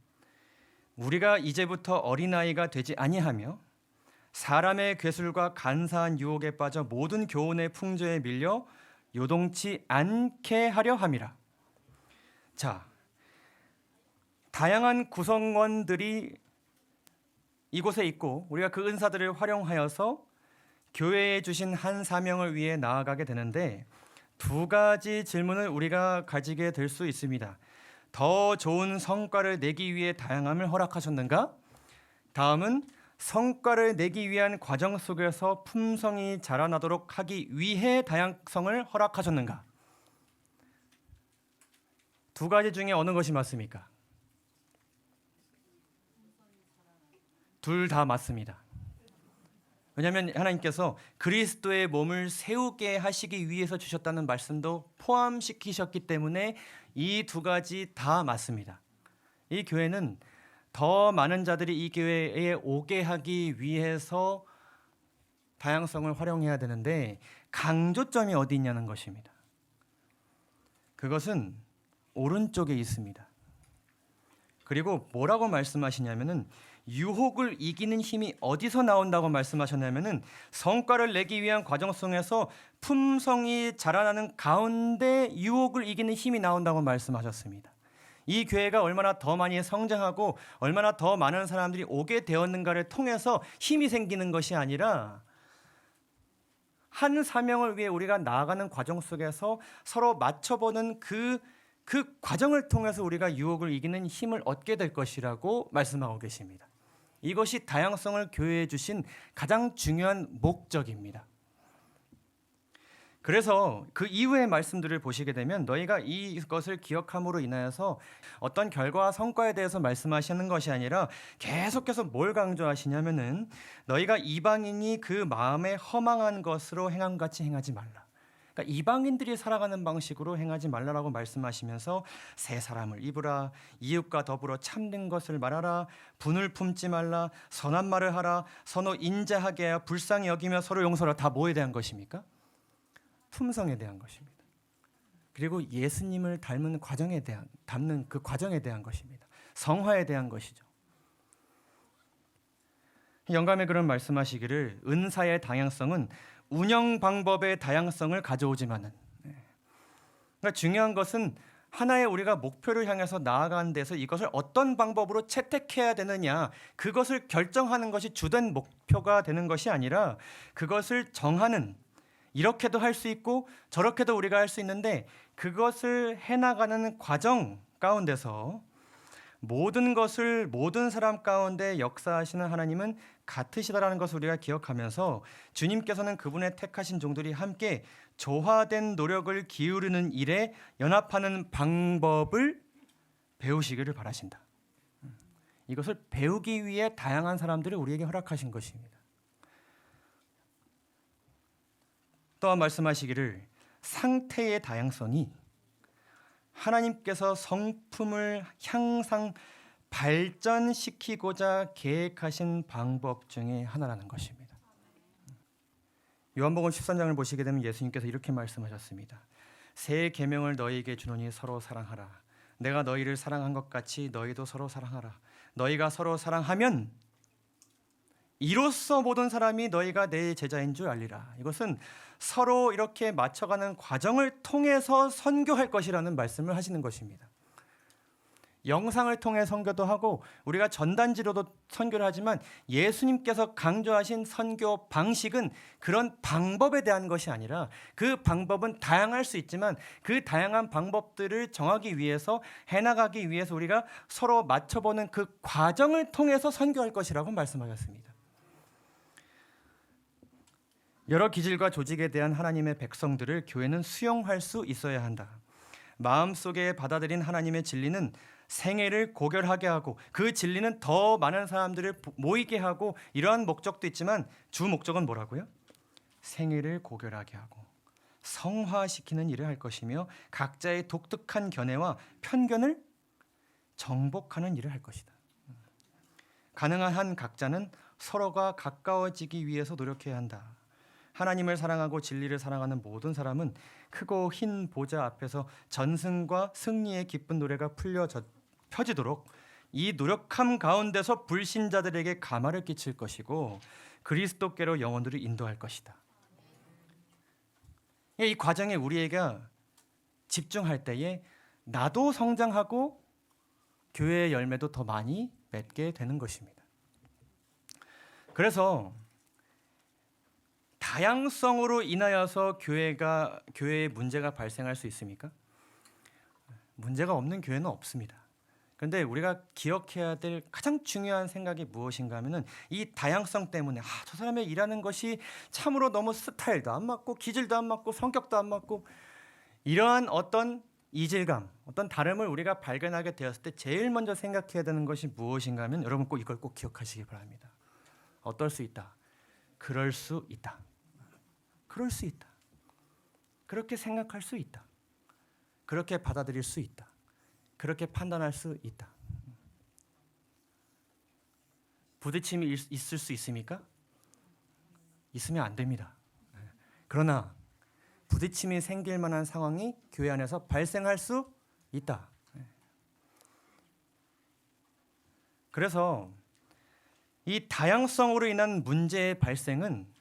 A: 우리가 이제부터 어린아이가 되지 아니하며 사람의 괴술과 간사한 유혹에 빠져 모든 교훈의 풍조에 밀려 요동치 않게 하려 함이라. 자, 다양한 구성원들이 이곳에 있고 우리가 그 은사들을 활용하여서 교회에 주신 한 사명을 위해 나아가게 되는데 두 가지 질문을 우리가 가지게 될 수 있습니다. 더 좋은 성과를 내기 위해 다양함을 허락하셨는가? 다음은 성과를 내기 위한 과정 속에서 품성이 자라나도록 하기 위해 다양성을 허락하셨는가? 두 가지 중에 어느 것이 맞습니까? 둘 다 맞습니다. 왜냐하면 하나님께서 그리스도의 몸을 세우게 하시기 위해서 주셨다는 말씀도 포함시키셨기 때문에 이 두 가지 다 맞습니다. 이 교회는 더 많은 자들이 이 교회에 오게 하기 위해서 다양성을 활용해야 되는데 강조점이 어디 있냐는 것입니다. 그것은 오른쪽에 있습니다. 그리고 뭐라고 말씀하시냐면은 유혹을 이기는 힘이 어디서 나온다고 말씀하셨냐면은 성과를 내기 위한 과정 속에서 품성이 자라나는 가운데 유혹을 이기는 힘이 나온다고 말씀하셨습니다. 이 교회가 얼마나 더 많이 성장하고 얼마나 더 많은 사람들이 오게 되었는가를 통해서 힘이 생기는 것이 아니라 한 사명을 위해 우리가 나아가는 과정 속에서 서로 맞춰보는 그 과정을 통해서 우리가 유혹을 이기는 힘을 얻게 될 것이라고 말씀하고 계십니다. 이것이 다양성을 교회에 주신 가장 중요한 목적입니다. 그래서 그 이후의 말씀들을 보시게 되면 너희가 이것을 기억함으로 인하여서 어떤 결과와 성과에 대해서 말씀하시는 것이 아니라 계속해서 뭘 강조하시냐면은 너희가 이방인이 그 마음에 허망한 것으로 행함같이 행하지 말라. 그러니까 이방인들이 살아가는 방식으로 행하지 말라라고 말씀하시면서 새 사람을 입으라, 이웃과 더불어 참된 것을 말하라, 분을 품지 말라, 선한 말을 하라, 서로 인자하게 하여 불쌍히 여기며 서로 용서하라. 다 뭐에 대한 것입니까? 품성에 대한 것입니다. 그리고 예수님을 닮는 과정에 대한, 닮는 그 과정에 대한 것입니다. 성화에 대한 것이죠. 영감의 글은 말씀하시기를 은사의 다양성은 운영 방법의 다양성을 가져오지만은, 그러니까 중요한 것은 하나의 우리가 목표를 향해서 나아가는 데서 이것을 어떤 방법으로 채택해야 되느냐, 그것을 결정하는 것이 주된 목표가 되는 것이 아니라 그것을 정하는, 이렇게도 할 수 있고 저렇게도 우리가 할 수 있는데 그것을 해나가는 과정 가운데서 모든 것을 모든 사람 가운데 역사하시는 하나님은 같으시다라는 것을 우리가 기억하면서 주님께서는 그분의 택하신 종들이 함께 조화된 노력을 기울이는 일에 연합하는 방법을 배우시기를 바라신다. 이것을 배우기 위해 다양한 사람들을 우리에게 허락하신 것입니다. 또한 말씀하시기를 상태의 다양성이 하나님께서 성품을 향상 발전시키고자 계획하신 방법 중에 하나라는 것입니다. 요한복음 13장을 보시게 되면 예수님께서 이렇게 말씀하셨습니다. 새 계명을 너희에게 주노니 서로 사랑하라. 내가 너희를 사랑한 것 같이 너희도 서로 사랑하라. 너희가 서로 사랑하면 이로써 모든 사람이 너희가 내 제자인 줄 알리라. 이것은 서로 이렇게 맞춰가는 과정을 통해서 선교할 것이라는 말씀을 하시는 것입니다. 영상을 통해 선교도 하고 우리가 전단지로도 선교를 하지만 예수님께서 강조하신 선교 방식은 그런 방법에 대한 것이 아니라 그 방법은 다양할 수 있지만 그 다양한 방법들을 정하기 위해서 해나가기 위해서 우리가 서로 맞춰보는 그 과정을 통해서 선교할 것이라고 말씀하셨습니다. 여러 기질과 조직에 대한 하나님의 백성들을 교회는 수용할 수 있어야 한다. 마음속에 받아들인 하나님의 진리는 생애를 고결하게 하고 그 진리는 더 많은 사람들을 모이게 하고 이러한 목적도 있지만 주 목적은 뭐라고요? 생애를 고결하게 하고 성화시키는 일을 할 것이며 각자의 독특한 견해와 편견을 정복하는 일을 할 것이다. 가능한 한 각자는 서로가 가까워지기 위해서 노력해야 한다. 하나님을 사랑하고 진리를 사랑하는 모든 사람은 크고 흰 보좌 앞에서 전승과 승리의 기쁜 노래가 펴지도록 이 노력함 가운데서 불신자들에게 감화를 끼칠 것이고 그리스도께로 영혼들을 인도할 것이다. 이 과정에 우리가 집중할 때에 나도 성장하고 교회의 열매도 더 많이 맺게 되는 것입니다. 그래서 다양성으로 인하여서 교회에 문제가 발생할 수 있습니까? 문제가 없는 교회는 없습니다. 그런데 우리가 기억해야 될 가장 중요한 생각이 무엇인가 하면은 이 다양성 때문에 저 사람의 일하는 것이 참으로 너무 스타일도 안 맞고 기질도 안 맞고 성격도 안 맞고 이러한 어떤 이질감, 어떤 다름을 우리가 발견하게 되었을 때 제일 먼저 생각해야 되는 것이 무엇인가 하면 여러분 꼭 이걸 꼭 기억하시기 바랍니다. 어떨 수 있다. 그럴 수 있다. 그럴 수 있다. 그렇게 생각할 수 있다. 그렇게 받아들일 수 있다. 그렇게 판단할 수 있다. 부딪힘이 있을 수 있습니까? 있으면 안 됩니다. 그러나 부딪힘이 생길 만한 상황이 교회 안에서 발생할 수 있다. 그래서 이 다양성으로 인한 문제의 발생은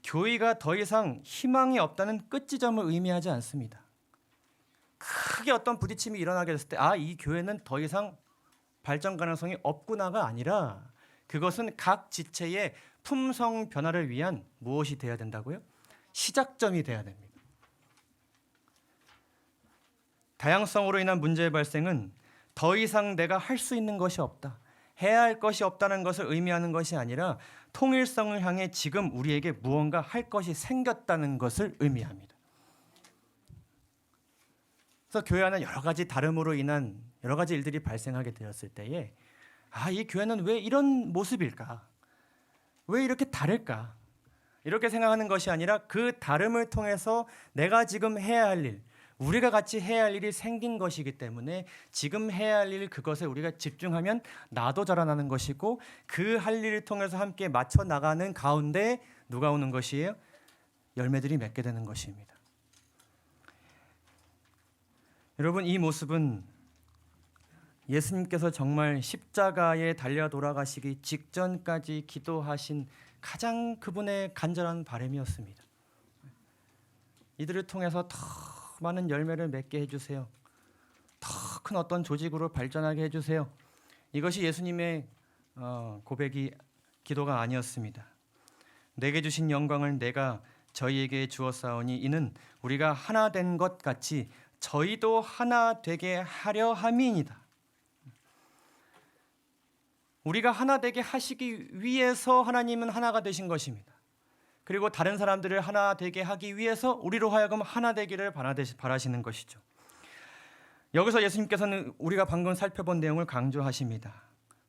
A: 교회가 더 이상 희망이 없다는 끝지점을 의미하지 않습니다. 크게 어떤 부딪힘이 일어나게 됐을 때 이 교회는 더 이상 발전 가능성이 없구나가 아니라 그것은 각 지체의 품성 변화를 위한 무엇이 돼야 된다고요? 시작점이 돼야 됩니다. 다양성으로 인한 문제의 발생은 더 이상 내가 할 수 있는 것이 없다. 해야 할 것이 없다는 것을 의미하는 것이 아니라 통일성을 향해 지금 우리에게 무언가 할 것이 생겼다는 것을 의미합니다. 그래서 교회 안에 여러 가지 다름으로 인한 여러 가지 일들이 발생하게 되었을 때에 이 교회는 왜 이런 모습일까? 왜 이렇게 다를까? 이렇게 생각하는 것이 아니라 그 다름을 통해서 내가 지금 해야 할 일, 우리가 같이 해야 할 일이 생긴 것이기 때문에 지금 해야 할 일 그것에 우리가 집중하면 나도 자라나는 것이고 그 할 일을 통해서 함께 맞춰 나가는 가운데 누가 오는 것이에요? 열매들이 맺게 되는 것입니다. 여러분, 이 모습은 예수님께서 정말 십자가에 달려 돌아가시기 직전까지 기도하신 가장 그분의 간절한 바람이었습니다. 이들을 통해서 더 많은 열매를 맺게 해주세요. 더 큰 어떤 조직으로 발전하게 해주세요. 이것이 예수님의 고백이 기도가 아니었습니다. 내게 주신 영광을 내가 저희에게 주었사오니 이는 우리가 하나 된 것 같이 저희도 하나 되게 하려 함이니이다. 우리가 하나 되게 하시기 위해서 하나님은 하나가 되신 것입니다. 그리고 다른 사람들을 하나 되게 하기 위해서 우리로 하여금 하나 되기를 바라시는 것이죠. 여기서 예수님께서는 우리가 방금 살펴본 내용을 강조하십니다.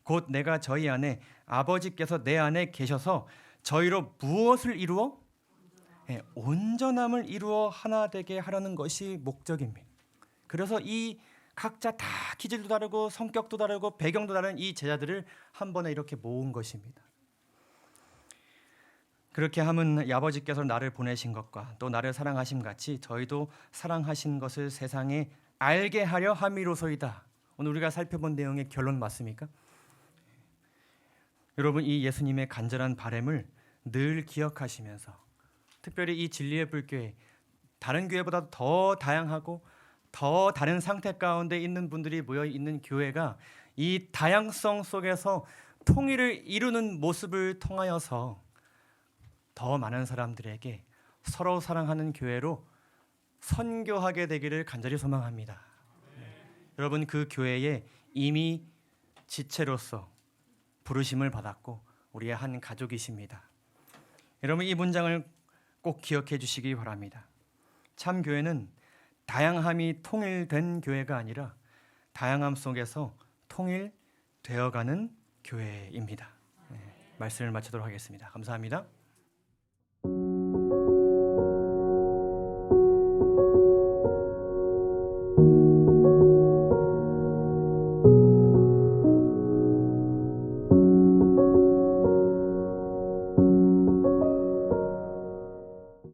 A: 곧 내가 저희 안에 아버지께서 내 안에 계셔서 저희로 무엇을 이루어? 온전함을 이루어 하나 되게 하려는 것이 목적입니다. 그래서 이 각자 다 기질도 다르고 성격도 다르고 배경도 다른 이 제자들을 한 번에 이렇게 모은 것입니다. 그렇게 함은 아버지께서 나를 보내신 것과 또 나를 사랑하심 같이 저희도 사랑하신 것을 세상에 알게 하려 함이로소이다. 오늘 우리가 살펴본 내용의 결론 맞습니까? 여러분, 이 예수님의 간절한 바람을 늘 기억하시면서 특별히 이 진리의 불교회, 다른 교회보다 더 다양하고 더 다른 상태 가운데 있는 분들이 모여 있는 교회가 이 다양성 속에서 통일을 이루는 모습을 통하여서 더 많은 사람들에게 서로 사랑하는 교회로 선교하게 되기를 간절히 소망합니다. 여러분, 그 교회에 이미 지체로서 부르심을 받았고 우리의 한 가족이십니다. 여러분, 이 문장을 꼭 기억해 주시기 바랍니다. 참 교회는 다양함이 통일된 교회가 아니라 다양함 속에서 통일되어가는 교회입니다. 말씀을 마치도록 하겠습니다. 감사합니다.